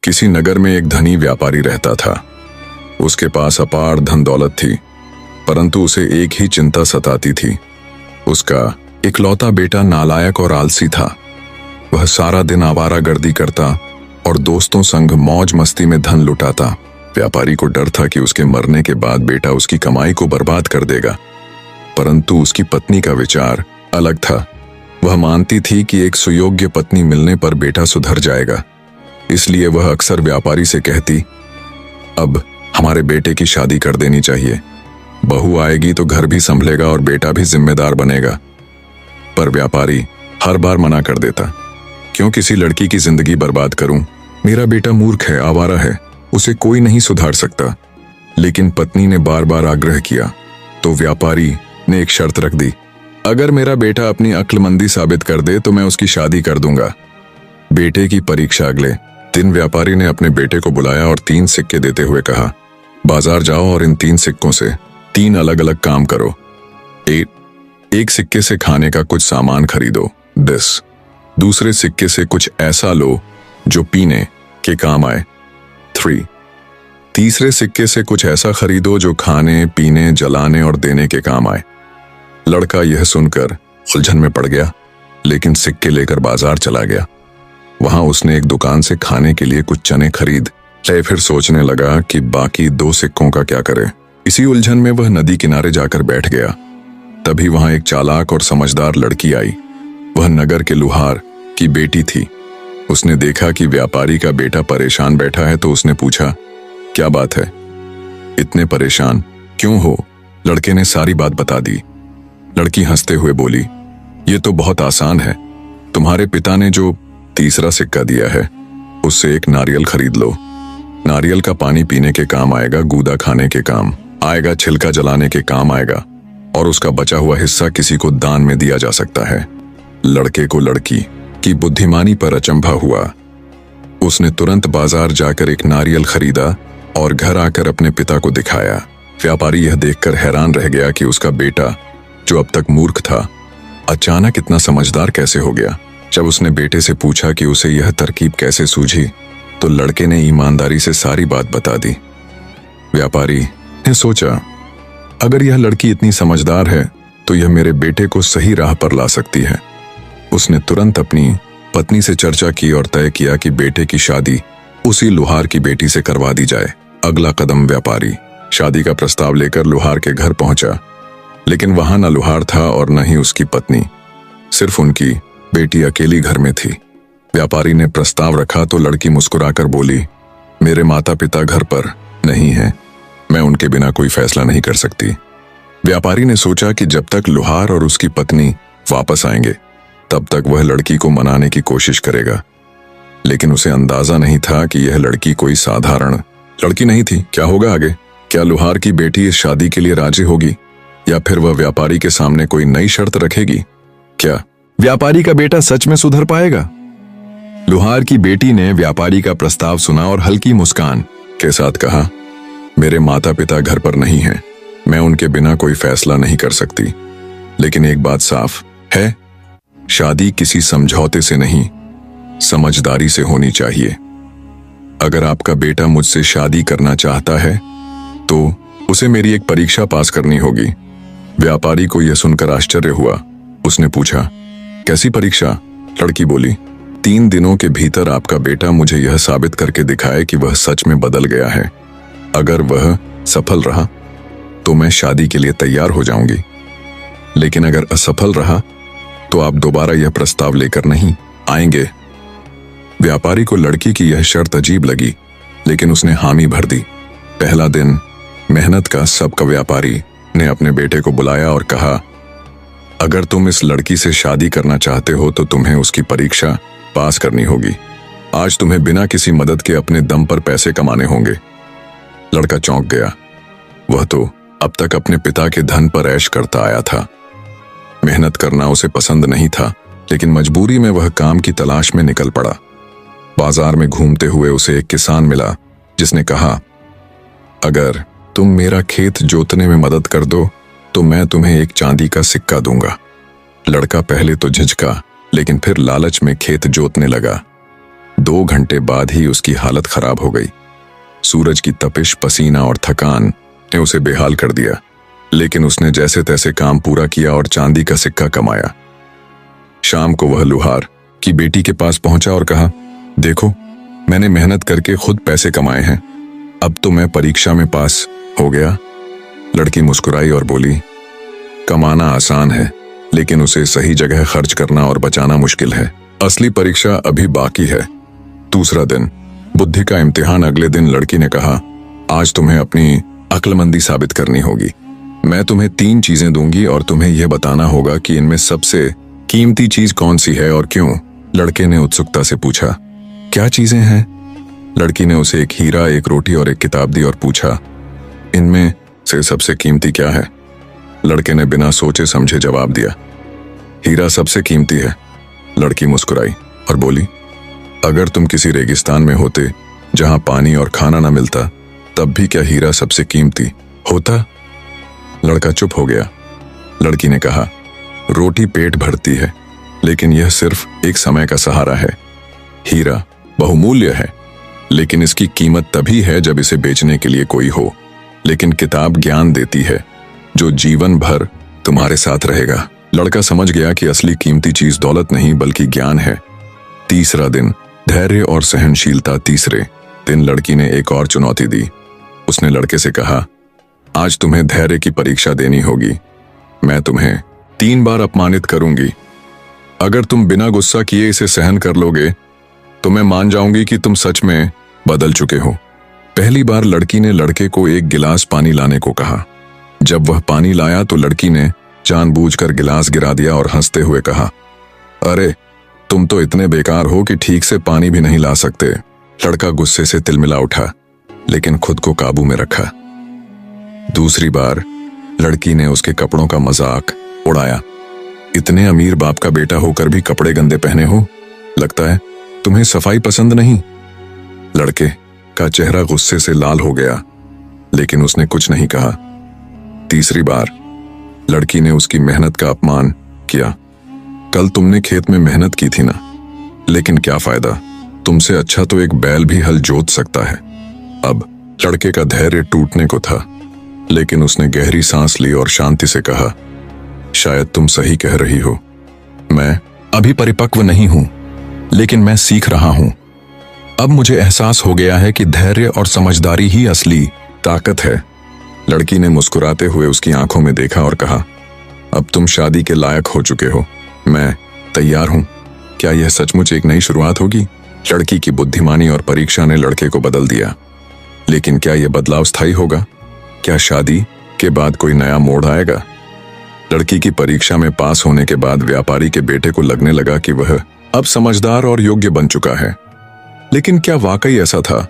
किसी नगर में एक धनी व्यापारी रहता था। उसके पास अपार धन दौलत थी, परंतु उसे एक ही चिंता सताती थी। उसका इकलौता बेटा नालायक और आलसी था। वह सारा दिन आवारागर्दी करता और दोस्तों संग मौज मस्ती में धन लुटाता। व्यापारी को डर था कि उसके मरने के बाद बेटा उसकी कमाई को बर्बाद कर देगा, परंतु उसकी पत्नी का विचार अलग था। वह मानती थी कि एक सुयोग्य पत्नी मिलने पर बेटा सुधर जाएगा। इसलिए वह अक्सर व्यापारी से कहती, अब हमारे बेटे की शादी कर देनी चाहिए। बहू आएगी तो घर भी संभलेगा और बेटा भी जिम्मेदार बनेगा। पर व्यापारी हर बार मना कर देता। क्यों किसी लड़की की जिंदगी बर्बाद करूं? मेरा बेटा मूर्ख है, आवारा है, उसे कोई नहीं सुधार सकता। लेकिन पत्नी ने बार बार आग्रह किया तो व्यापारी ने एक शर्त रख दी, अगर मेरा बेटा अपनी अक्लमंदी साबित कर दे तो मैं उसकी शादी कर दूंगा। बेटे की परीक्षा अगले दिन व्यापारी ने अपने बेटे को बुलाया और 3 सिक्के देते हुए कहा, बाजार जाओ और इन 3 सिक्कों से 3 अलग अलग काम करो। एक सिक्के से खाने का कुछ सामान खरीदो 10, दूसरे सिक्के से कुछ ऐसा लो जो पीने के काम आए 3, तीसरे सिक्के से कुछ ऐसा खरीदो जो खाने पीने जलाने और देने के काम आए। लड़का यह सुनकर उलझन में पड़ गया, लेकिन सिक्के लेकर बाजार चला गया। वहां उसने एक दुकान से खाने के लिए कुछ चने खरीद ले। फिर सोचने लगा कि बाकी 2 सिक्कों का क्या करे। इसी उलझन में वह नदी किनारे जाकर बैठ गया। तभी वहां एक चालाक और समझदार लड़की आई। वह नगर के लुहार की बेटी थी। उसने देखा कि व्यापारी का बेटा परेशान बैठा है तो उसने पूछा, क्या बात है, इतने परेशान क्यों हो? लड़के ने सारी बात बता दी। लड़की हंसते हुए बोली, ये तो बहुत आसान है। तुम्हारे पिता ने जो तीसरा सिक्का दिया है उससे एक नारियल खरीद लो। नारियल का पानी पीने के काम आएगा, गूदा खाने के काम आएगा, छिलका जलाने के काम आएगा और उसका बचा हुआ हिस्सा किसी को दान में दिया जा सकता है। लड़के को लड़की की बुद्धिमानी पर अचंभा हुआ। उसने तुरंत बाजार जाकर एक नारियल खरीदा और घर आकर अपने पिता को दिखाया। व्यापारी यह देखकर हैरान रह गया कि उसका बेटा जो अब तक मूर्ख था अचानक इतना समझदार कैसे हो गया। जब उसने बेटे से पूछा कि उसे यह तरकीब कैसे सूझी तो लड़के ने ईमानदारी से सारी बात बता दी। व्यापारी ने सोचा, अगर यह लड़की इतनी समझदार है तो यह मेरे बेटे को सही राह पर ला सकती है। उसने तुरंत अपनी पत्नी से चर्चा की और तय किया कि बेटे की शादी उसी लुहार की बेटी से करवा दी जाए। अगला कदम, व्यापारी शादी का प्रस्ताव लेकर लुहार के घर पहुंचा, लेकिन वहां न लुहार था और न ही उसकी पत्नी, सिर्फ उनकी बेटी अकेली घर में थी। व्यापारी ने प्रस्ताव रखा तो लड़की मुस्कुराकर बोली, मेरे माता पिता घर पर नहीं हैं, मैं उनके बिना कोई फैसला नहीं कर सकती। व्यापारी ने सोचा कि जब तक लुहार और उसकी पत्नी वापस आएंगे तब तक वह लड़की को मनाने की कोशिश करेगा। लेकिन उसे अंदाजा नहीं था कि यह लड़की कोई साधारण लड़की नहीं थी। क्या होगा आगे? क्या लुहार की बेटी इस शादी के लिए राजी होगी या फिर वह व्यापारी के सामने कोई नई शर्त रखेगी? क्या व्यापारी का बेटा सच में सुधर पाएगा? लुहार की बेटी ने व्यापारी का प्रस्ताव सुना और हल्की मुस्कान के साथ कहा, मेरे माता पिता घर पर नहीं हैं, मैं उनके बिना कोई फैसला नहीं कर सकती। लेकिन एक बात साफ है, शादी किसी समझौते से नहीं, समझदारी से होनी चाहिए। अगर आपका बेटा मुझसे शादी करना चाहता है तो उसे मेरी एक परीक्षा पास करनी होगी। व्यापारी को यह सुनकर आश्चर्य हुआ। उसने पूछा, कैसी परीक्षा? लड़की बोली, 3 दिनों के भीतर आपका बेटा मुझे यह साबित करके दिखाए कि वह सच में बदल गया है। अगर वह सफल रहा तो मैं शादी के लिए तैयार हो जाऊंगी, लेकिन अगर असफल रहा तो आप दोबारा यह प्रस्ताव लेकर नहीं आएंगे। व्यापारी को लड़की की यह शर्त अजीब लगी, लेकिन उसने हामी भर दी। पहला दिन मेहनत का सबका व्यापारी ने अपने बेटे को बुलाया और कहा, अगर तुम इस लड़की से शादी करना चाहते हो तो तुम्हें उसकी परीक्षा पास करनी होगी। आज तुम्हें बिना किसी मदद के अपने दम पर पैसे कमाने होंगे। लड़का चौंक गया। वह तो अब तक अपने पिता के धन पर ऐश करता आया था। मेहनत करना उसे पसंद नहीं था, लेकिन मजबूरी में वह काम की तलाश में निकल पड़ा। बाजार में घूमते हुए उसे एक किसान मिला जिसने कहा, अगर तुम मेरा खेत जोतने में मदद कर दो तो मैं तुम्हें एक चांदी का सिक्का दूंगा। लड़का पहले तो झिझका, लेकिन फिर लालच में खेत जोतने लगा। 2 घंटे बाद ही उसकी हालत खराब हो गई। सूरज की तपिश, पसीना और थकान ने उसे बेहाल कर दिया, लेकिन उसने जैसे तैसे काम पूरा किया और चांदी का सिक्का कमाया। शाम को वह लुहार की बेटी के पास पहुंचा और कहा, देखो, मैंने मेहनत करके खुद पैसे कमाए हैं, अब तो मैं परीक्षा में पास हो गया। लड़की मुस्कुराई और बोली, कमाना आसान है, लेकिन उसे सही जगह खर्च करना और बचाना मुश्किल है। असली परीक्षा अभी बाकी है। दूसरा दिन, बुद्धि का इम्तिहान। अगले दिन लड़की ने कहा, आज तुम्हें अपनी अक्लमंदी साबित करनी होगी। मैं तुम्हें 3 चीजें दूंगी और तुम्हें यह बताना होगा कि इनमें सबसे कीमती चीज कौन सी है और क्यों। लड़के ने उत्सुकता से पूछा, क्या चीजें हैं? लड़की ने उसे एक हीरा, एक रोटी और एक किताब दी और पूछा, इनमें से सबसे कीमती क्या है? लड़के ने बिना सोचे समझे जवाब दिया, हीरा सबसे कीमती है। लड़की मुस्कुराई और बोली, अगर तुम किसी रेगिस्तान में होते जहां पानी और खाना न मिलता, तब भी क्या हीरा सबसे कीमती होता? लड़का चुप हो गया। लड़की ने कहा, रोटी पेट भरती है, लेकिन यह सिर्फ एक समय का सहारा है। हीरा बहुमूल्य है, लेकिन इसकी कीमत तभी है जब इसे बेचने के लिए कोई हो। लेकिन किताब ज्ञान देती है, जो जीवन भर तुम्हारे साथ रहेगा। लड़का समझ गया कि असली कीमती चीज दौलत नहीं बल्कि ज्ञान है। तीसरा दिन, धैर्य और सहनशीलता। तीसरे दिन लड़की ने एक और चुनौती दी। उसने लड़के से कहा, आज तुम्हें धैर्य की परीक्षा देनी होगी। मैं तुम्हें 3 बार अपमानित करूंगी। अगर तुम बिना गुस्सा किए इसे सहन कर लोगे तो मैं मान जाऊंगी कि तुम सच में बदल चुके हो। पहली बार लड़की ने लड़के को एक गिलास पानी लाने को कहा। जब वह पानी लाया तो लड़की ने जानबूझकर गिलास गिरा दिया और हंसते हुए कहा, अरे तुम तो इतने बेकार हो कि ठीक से पानी भी नहीं ला सकते। लड़का गुस्से से तिलमिला उठा, लेकिन खुद को काबू में रखा। दूसरी बार लड़की ने उसके कपड़ों का मजाक उड़ाया। इतने अमीर बाप का बेटा होकर भी कपड़े गंदे पहने हो, लगता है तुम्हें सफाई पसंद नहीं। लड़के का चेहरा गुस्से से लाल हो गया, लेकिन उसने कुछ नहीं कहा। तीसरी बार लड़की ने उसकी मेहनत का अपमान किया। कल तुमने खेत में मेहनत की थी ना, लेकिन क्या फायदा, तुमसे अच्छा तो एक बैल भी हल जोत सकता है। अब लड़के का धैर्य टूटने को था, लेकिन उसने गहरी सांस ली और शांति से कहा, शायद तुम सही कह रही हो। मैं अभी परिपक्व नहीं हूं, लेकिन मैं सीख रहा हूं। अब मुझे एहसास हो गया है कि धैर्य और समझदारी ही असली ताकत है। लड़की ने मुस्कुराते हुए उसकी आंखों में देखा और कहा, अब तुम शादी के लायक हो चुके हो। मैं तैयार हूं। क्या यह सचमुच एक नई शुरुआत होगी? लड़की की बुद्धिमानी और परीक्षा ने लड़के को बदल दिया, लेकिन क्या यह बदलाव स्थायी होगा? क्या शादी के बाद कोई नया मोड़ आएगा? लड़की की परीक्षा में पास होने के बाद व्यापारी के बेटे को लगने लगा कि वह अब समझदार और योग्य बन चुका है। लेकिन क्या वाकई ऐसा था?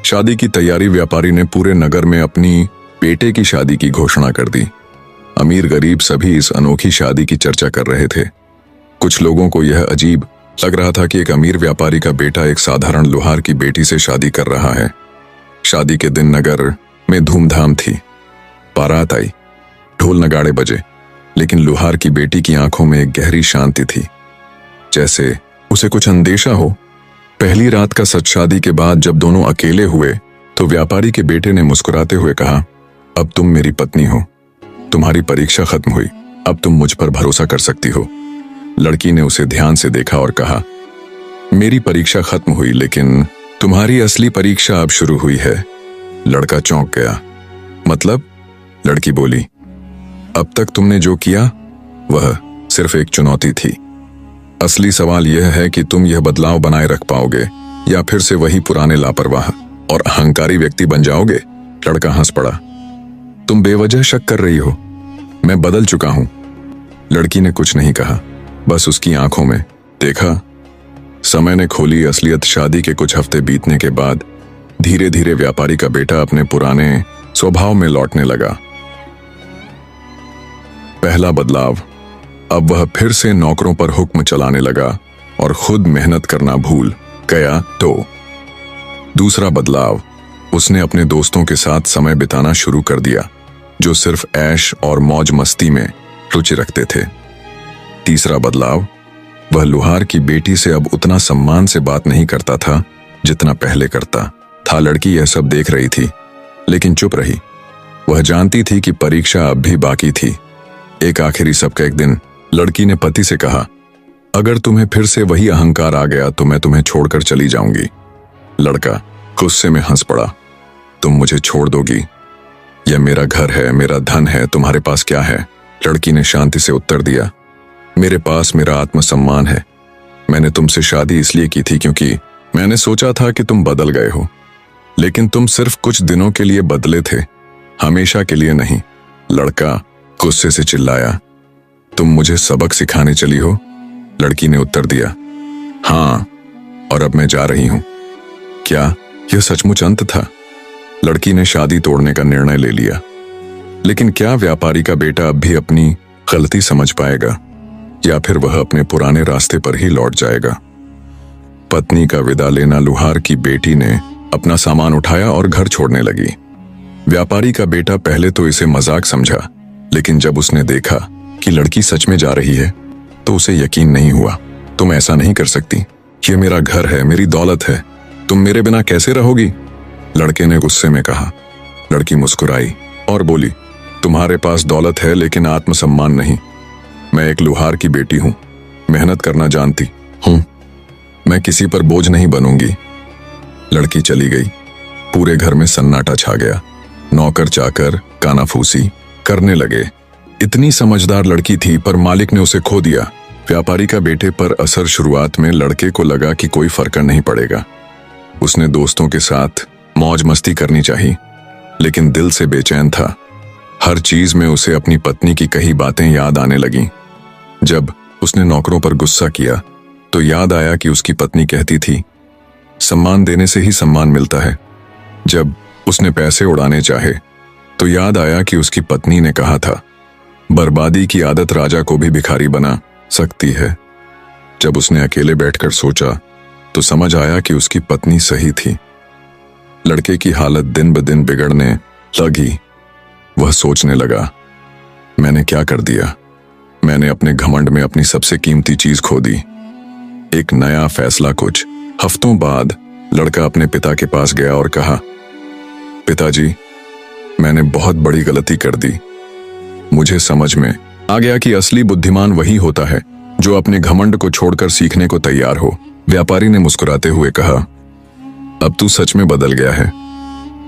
शादी की तैयारी व्यापारी ने पूरे नगर में अपनी बेटे की शादी की घोषणा कर दी। अमीर गरीब सभी इस अनोखी शादी की चर्चा कर रहे थे। कुछ लोगों को यह अजीब लग रहा था कि एक अमीर व्यापारी का बेटा एक साधारण लुहार की बेटी से शादी कर रहा है। शादी के दिन नगर में धूमधाम थी। बारात आई, ढोल नगाड़े बजे, लेकिन लुहार की बेटी की आंखों में एक गहरी शांति थी, जैसे उसे कुछ अंदेशा हो। पहली रात का सच शादी के बाद जब दोनों अकेले हुए तो व्यापारी के बेटे ने मुस्कुराते हुए कहा, अब तुम मेरी पत्नी हो। तुम्हारी परीक्षा खत्म हुई, अब तुम मुझ पर भरोसा कर सकती हो। लड़की ने उसे ध्यान से देखा और कहा, मेरी परीक्षा खत्म हुई, लेकिन तुम्हारी असली परीक्षा अब शुरू हुई है। लड़का चौंक गया। मतलब? लड़की बोली, अब तक तुमने जो किया वह सिर्फ एक चुनौती थी। असली सवाल यह है कि तुम यह बदलाव बनाए रख पाओगे या फिर से वही पुराने लापरवाह और अहंकारी व्यक्ति बन जाओगे। लड़का हंस पड़ा। तुम बेवजह शक कर रही हो, मैं बदल चुका हूं। लड़की ने कुछ नहीं कहा, बस उसकी आंखों में देखा। समय ने खोली असलियत। शादी के कुछ हफ्ते बीतने के बाद धीरे धीरे व्यापारी का बेटा अपने पुराने स्वभाव में लौटने लगा। पहला बदलाव, अब वह फिर से नौकरों पर हुक्म चलाने लगा और खुद मेहनत करना भूल गया। तो दूसरा बदलाव, उसने अपने दोस्तों के साथ समय बिताना शुरू कर दिया, जो सिर्फ ऐश और मौज मस्ती में रुचि रखते थे। तीसरा बदलाव, वह लुहार की बेटी से अब उतना सम्मान से बात नहीं करता था जितना पहले करता था। लड़की यह सब देख रही थी, लेकिन चुप रही। वह जानती थी कि परीक्षा अब भी बाकी थी। एक आखिरी सबका एक दिन लड़की ने पति से कहा, अगर तुम्हें फिर से वही अहंकार आ गया तो मैं तुम्हें छोड़कर चली जाऊंगी। लड़का गुस्से में हंस पड़ा, तुम मुझे छोड़ दोगी? यह मेरा घर है, मेरा धन है, तुम्हारे पास क्या है? लड़की ने शांति से उत्तर दिया, मेरे पास मेरा आत्मसम्मान है। मैंने तुमसे शादी इसलिए की थी क्योंकि मैंने सोचा था कि तुम बदल गए हो, लेकिन तुम सिर्फ कुछ दिनों के लिए बदले थे, हमेशा के लिए नहीं। लड़का गुस्से से चिल्लाया, तुम मुझे सबक सिखाने चली हो? लड़की ने उत्तर दिया, हाँ, और अब मैं जा रही हूं। क्या यह सचमुच अंत था? लड़की ने शादी तोड़ने का निर्णय ले लिया, लेकिन क्या व्यापारी का बेटा अब भी अपनी गलती समझ पाएगा, या फिर वह अपने पुराने रास्ते पर ही लौट जाएगा? पत्नी का विदा लेना लुहार की बेटी ने अपना सामान उठाया और घर छोड़ने लगी। व्यापारी का बेटा पहले तो इसे मजाक समझा, लेकिन जब उसने देखा कि लड़की सच में जा रही है तो उसे यकीन नहीं हुआ। तुम ऐसा नहीं कर सकती, ये मेरा घर है, मेरी दौलत है, तुम मेरे बिना कैसे रहोगी? लड़के ने गुस्से में कहा। लड़की मुस्कुराई और बोली, तुम्हारे पास दौलत है लेकिन आत्मसम्मान नहीं। मैं एक लुहार की बेटी हूं, मेहनत करना जानती हूं, मैं किसी पर बोझ नहीं बनूंगी। लड़की चली गई। पूरे घर में सन्नाटा छा गया। नौकर चाकर कानाफूसी करने लगे। इतनी समझदार लड़की थी, पर मालिक ने उसे खो दिया। व्यापारी का बेटे पर असर शुरुआत में लड़के को लगा कि कोई फर्क नहीं पड़ेगा। उसने दोस्तों के साथ मौज मस्ती करनी चाहिए, लेकिन दिल से बेचैन था। हर चीज में उसे अपनी पत्नी की कही बातें याद आने लगीं। जब उसने नौकरों पर गुस्सा किया तो याद आया कि उसकी पत्नी कहती थी, सम्मान देने से ही सम्मान मिलता है। जब उसने पैसे उड़ाने चाहे तो याद आया कि उसकी पत्नी ने कहा था, बर्बादी की आदत राजा को भी भिखारी बना सकती है। जब उसने अकेले बैठकर सोचा तो समझ आया कि उसकी पत्नी सही थी। लड़के की हालत दिन ब दिन बिगड़ने लगी। वह सोचने लगा, मैंने क्या कर दिया? मैंने अपने घमंड में अपनी सबसे कीमती चीज खो दी। एक नया फैसला। कुछ हफ्तों बाद लड़का अपने पिता के पास गया और कहा, पिताजी, मैंने बहुत बड़ी गलती कर दी। मुझे समझ में आ गया कि असली बुद्धिमान वही होता है जो अपने घमंड को छोड़कर सीखने को तैयार हो। व्यापारी ने मुस्कुराते हुए कहा, अब तू सच में बदल गया है,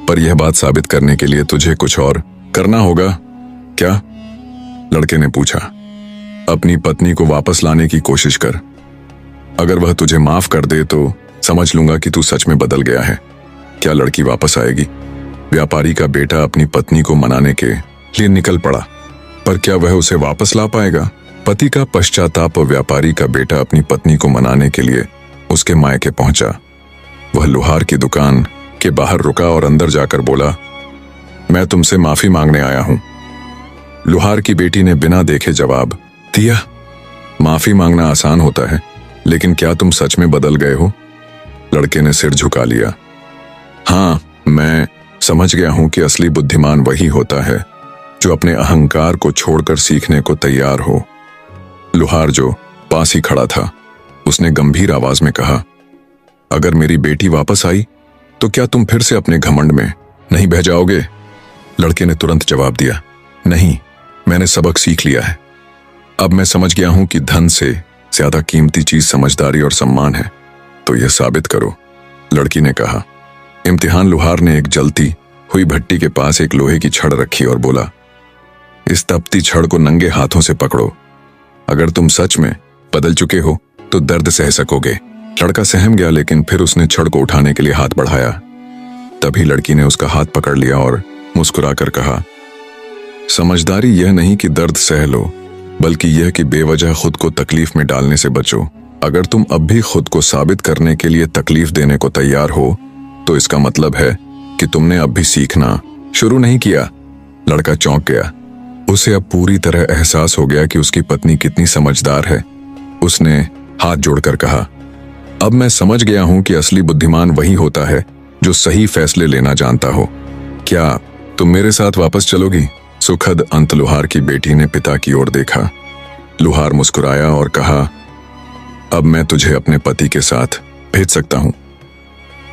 पर यह बात साबित करने के लिए तुझे कुछ और करना होगा। क्या? लड़के ने पूछा। अपनी पत्नी को वापस लाने की कोशिश कर। अगर वह तुझे माफ कर दे तो समझ लूंगा कि तू सच में बदल गया है। क्या लड़की वापस आएगी? व्यापारी का बेटा अपनी पत्नी को मनाने के लिए निकल पड़ा, पर क्या वह उसे वापस ला पाएगा? पति का पश्चाताप। व्यापारी का बेटा अपनी पत्नी को मनाने के लिए उसके मायके पहुंचा। वह लुहार की दुकान के बाहर रुका और अंदर जाकर बोला, मैं तुमसे माफी मांगने आया हूं। लुहार की बेटी ने बिना देखे जवाब दिया, माफी मांगना आसान होता है, लेकिन क्या तुम सच में बदल गए हो? लड़के ने सिर झुका लिया। हाँ, मैं समझ गया हूं कि असली बुद्धिमान वही होता है जो अपने अहंकार को छोड़कर सीखने को तैयार हो। लुहार जो पास ही खड़ा था, उसने गंभीर आवाज में कहा, अगर मेरी बेटी वापस आई तो क्या तुम फिर से अपने घमंड में नहीं बह जाओगे? लड़के ने तुरंत जवाब दिया, नहीं, मैंने सबक सीख लिया है। अब मैं समझ गया हूं कि धन से ज्यादा कीमती चीज समझदारी और सम्मान है। तो यह साबित करो, लड़की ने कहा। इम्तिहान। लुहार ने एक जलती हुई भट्टी के पास एक लोहे की छड़ रखी और बोला, इस तपती छड़ को नंगे हाथों से पकड़ो। अगर तुम सच में बदल चुके हो तो दर्द सह सकोगे। लड़का सहम गया, लेकिन फिर उसने छड़ को उठाने के लिए हाथ बढ़ाया। तभी लड़की ने उसका हाथ पकड़ लिया और मुस्कुराकर कहा, समझदारी यह नहीं कि दर्द सह लो, बल्कि यह कि बेवजह खुद को तकलीफ में डालने से बचो। अगर तुम अब भी खुद को साबित करने के लिए तकलीफ देने को तैयार हो तो इसका मतलब है कि तुमने अब भी सीखना शुरू नहीं किया। लड़का चौंक गया। उसे अब पूरी तरह एहसास हो गया कि उसकी पत्नी कितनी समझदार है। उसने हाथ जोड़कर कहा, अब मैं समझ गया हूं कि असली बुद्धिमान वही होता है जो सही फैसले लेना जानता हो। क्या तुम मेरे साथ वापस चलोगी? सुखद अंत। लुहार की बेटी ने पिता की ओर देखा। लुहार मुस्कुराया और कहा, अब मैं तुझे अपने पति के साथ भेज सकता हूं।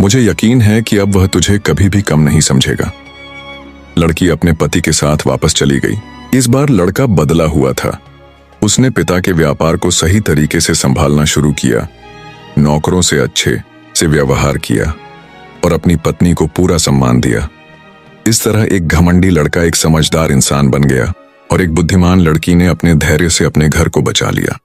मुझे यकीन है कि अब वह तुझे कभी भी कम नहीं समझेगा। लड़की अपने पति के साथ वापस चली गई। इस बार लड़का बदला हुआ था। उसने पिता के व्यापार को सही तरीके से संभालना शुरू किया, नौकरों से अच्छे से व्यवहार किया और अपनी पत्नी को पूरा सम्मान दिया। इस तरह एक घमंडी लड़का एक समझदार इंसान बन गया और एक बुद्धिमान लड़की ने अपने धैर्य से अपने घर को बचा लिया।